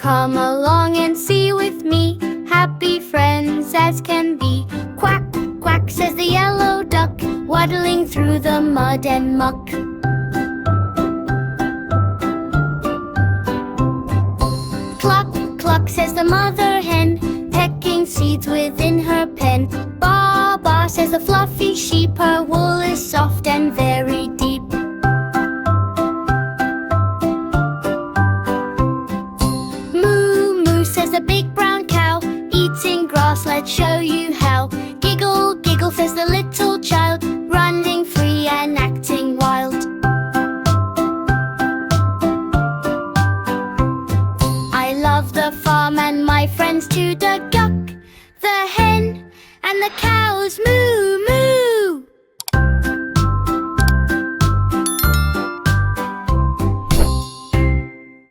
Come along and see with me, happy friends as can be. Quack, quack, says the yellow duck, waddling through the mud and muck. Cluck, cluck, says the mother hen, pecking seeds within her pen. Baa, baa, says the fluffy sheep, her wool is soft and very deep. Moo, moo, says the big brown cow, eating grass, let's show you how. Giggle, giggle, says the little child, running free and acting wild. I love the farm and my friends too, the duck, the hen, and the cows moo.